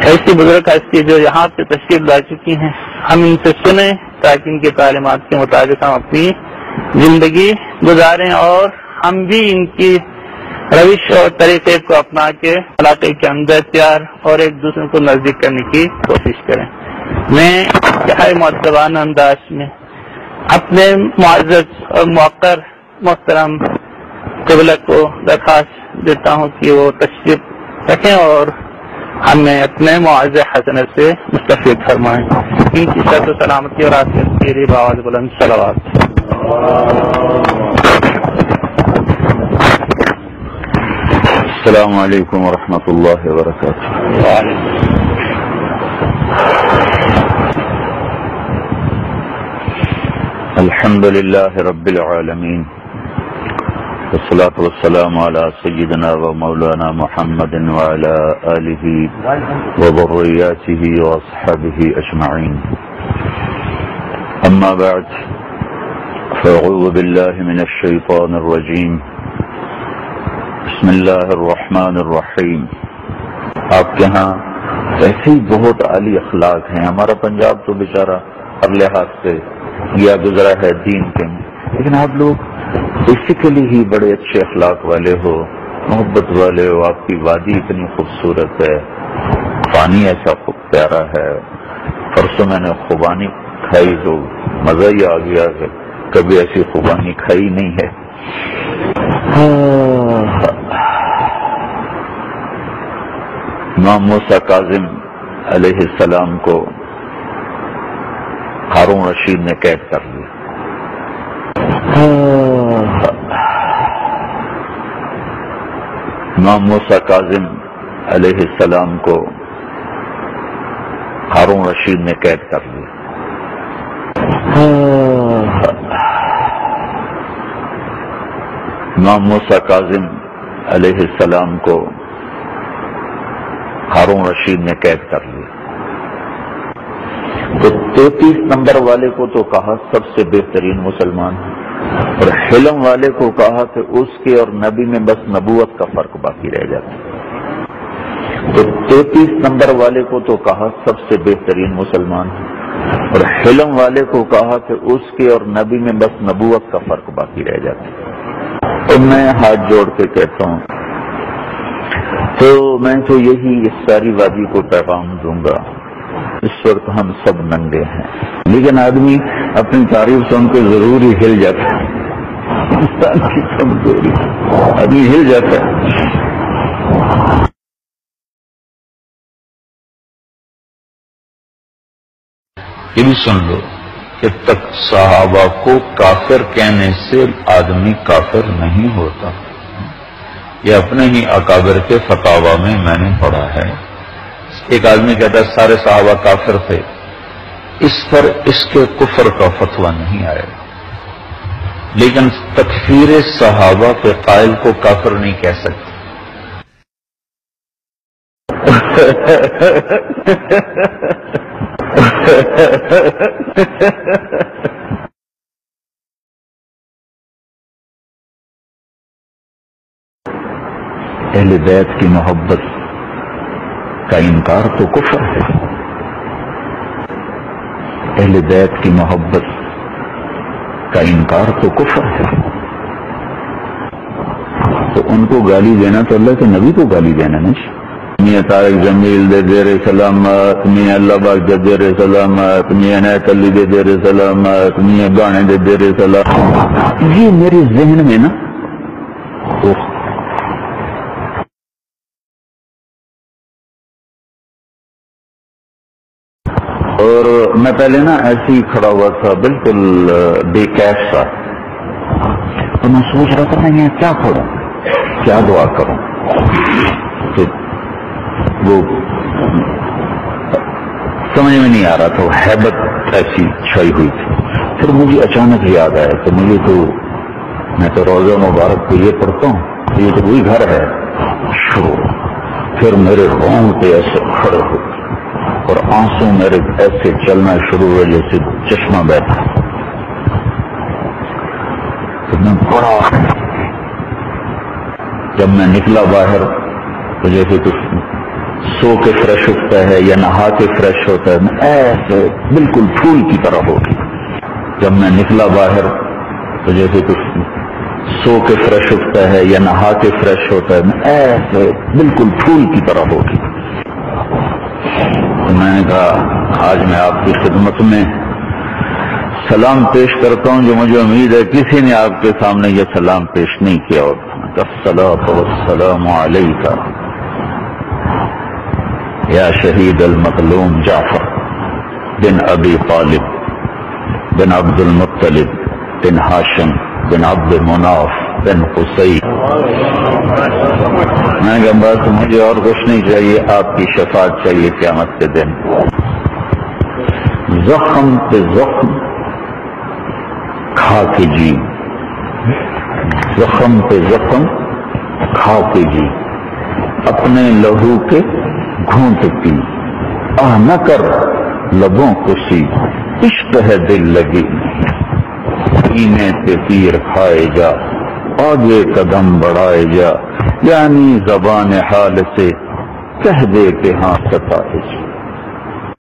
ایسی بزرگ ہستی جو یہاں پہ تشریف لا چکی ہیں، ہم ان سے سنیں تاکہ ان کی تعلیمات کے مطابق ہم اپنی زندگی گزاریں اور ہم بھی ان کی روش اور طریقے کو اپنا کے علاقے کے اندر پیار اور ایک دوسرے کو نزدیک کرنے کی کوشش کریں۔ میں انتہائی مؤدبانہ انداز میں اپنے معزز اور موقر محترم قبلہ کو درخواست دیتا ہوں کہ وہ تشریف رکھیں اور ہمیں اپنے معزز حسنت سے مستفید فرمائیں۔ ان کی صحت و سلامتی اور عافیت کے لیے بآواز بلند صلوات۔ السلام علیکم ورحمۃ اللہ وبرکاتہ۔ الحمد للہ رب العالمین والصلاة والسلام علی سیدنا و مولانا محمد وعلی آلہ وذریاتہ واصحابہ اجمعین، اما بعد فاعوذ باللہ من الشیطان الرجیم، بسم اللہ الرحمن الرحیم۔ آپ کے ہاں ایسے ہی بہت عالی اخلاق ہیں۔ ہمارا پنجاب تو بیچارہ ہر لحاظ سے یا گزرا ہے دین کے، لیکن آپ لوگ بیسیکلی ہی بڑے اچھے اخلاق والے ہو، محبت والے ہو۔ آپ کی وادی اتنی خوبصورت ہے، پانی ایسا خوب پیارا ہے۔ پرسوں میں نے خوبانی کھائی تو مزہ ہی آ گیا کہ کبھی ایسی خوبانی کھائی نہیں ہے۔ امام موسیٰ کاظم علیہ السلام کو ہارون رشید نے قید کر لیا۔ امام موسیٰ کاظم علیہ السلام کو ہارون رشید نے قید کر لیا۔ امام موسیٰ کاظم علیہ السلام کو ہارون رشید نے قید کر لیا۔ تو 33 نمبر والے کو تو کہا سب سے بہترین مسلمان ہے، اور حلم والے کو کہا کہ اس کے اور نبی میں بس نبوت کا فرق باقی رہ جاتا ہے۔ تو 33 نمبر والے کو تو کہا سب سے بہترین مسلمان ہے، اور حلم والے کو کہا کہ اس کے اور نبی میں بس نبوت کا فرق باقی رہ جاتا ہے۔ اور میں ہاتھ جوڑ کے کہتا ہوں، تو میں تو یہی اس ساری وادی کو پیغام دوں گا، اس وقت ہم سب ننگے ہیں، لیکن آدمی اپنی تعریف سن کے ضرور ہی ہل جاتا ہے۔ انسان کی کمزوری، آدمی ہل جاتا ہے۔ یہ بھی سن لو کہ تک صحابہ کو کافر کہنے سے آدمی کافر نہیں ہوتا۔ یہ اپنے ہی اکابر کے فتاوا میں نے پڑھا ہے۔ ایک آدمی کہتا ہے سارے صحابہ کافر تھے، اس پر اس کے کفر کا فتویٰ نہیں آئے، لیکن تکفیر صحابہ کے قائل کو کافر نہیں کہہ سکتے۔ اہل بیت کی محبت کا انکار تو کفر ہے۔ اہل بیت کی محبت کا انکار تو کفر ہے۔ تو ان کو گالی دینا تو اللہ کے نبی کو گالی دینا نہیں۔ میاں طارق جمیل دے دیر سلامت، میاں اللہ باغ دے دیر سلامت، میاں عنایت علی دے دیر سلامت، میاں گانے دے دیر سلامت، یہ میرے ذہن میں نا اور میں پہلے نا ایسے ہی کھڑا ہوا تھا بالکل بے کیف سا، تو میں سوچ رہا تھا میں یہاں کیا کروں، کیا دعا کروں، تو وہ سمجھ میں نہیں آ رہا تھا، وہ ہیبت ایسی چھائی ہوئی تھی۔ پھر مجھے اچانک یاد آیا کہ مجھے تو میں تو روزہ مبارک کو یہ پڑھتا ہوں، یہ تو وہی گھر ہے شروع۔ پھر میرے رونگٹے ایسے کھڑے ہو اور آنسو میرے ایسے چلنا شروع ہوئے جیسے چشمہ بیٹھا۔ تو میں پڑا، جب میں نکلا باہر تو جیسے کچھ سو کے فریش اٹھتا ہے یا نہا کے فریش ہوتا ہے، ایسے بالکل پھول کی طرح ہوگی. جب میں نکلا باہر تو جیسے کچھ سو کے فریش اٹھتا ہے یا نہا کے فریش ہوتا ہے، ایسے بالکل پھول کی طرح ہوگی. تو میں نے کہا آج میں آپ کی خدمت میں سلام پیش کرتا ہوں جو مجھے امید ہے کسی نے آپ کے سامنے یہ سلام پیش نہیں کیا ہوتا. الصلاۃ والسلام علیک یا شہید المظلوم جعفر بن ابی طالب بن عبد المطلب بن ہاشم بن عبد مناف بن قصی. میں نے کہا بس مجھے اور کچھ نہیں چاہیے، آپ کی شفاعت چاہیے قیامت کے دن. زخم پہ زخم کھا کے جی، زخم پہ زخم کھا کے جی، اپنے لہو کے گھونٹ پی، آہ نہ کر لبوں کو سی، عشق ہے دل لگی پینے پہ پیر کھائے جا، آگے قدم بڑھائے جا، یعنی زبان حال سے کہہ دے کہ ہاں ستائے جا.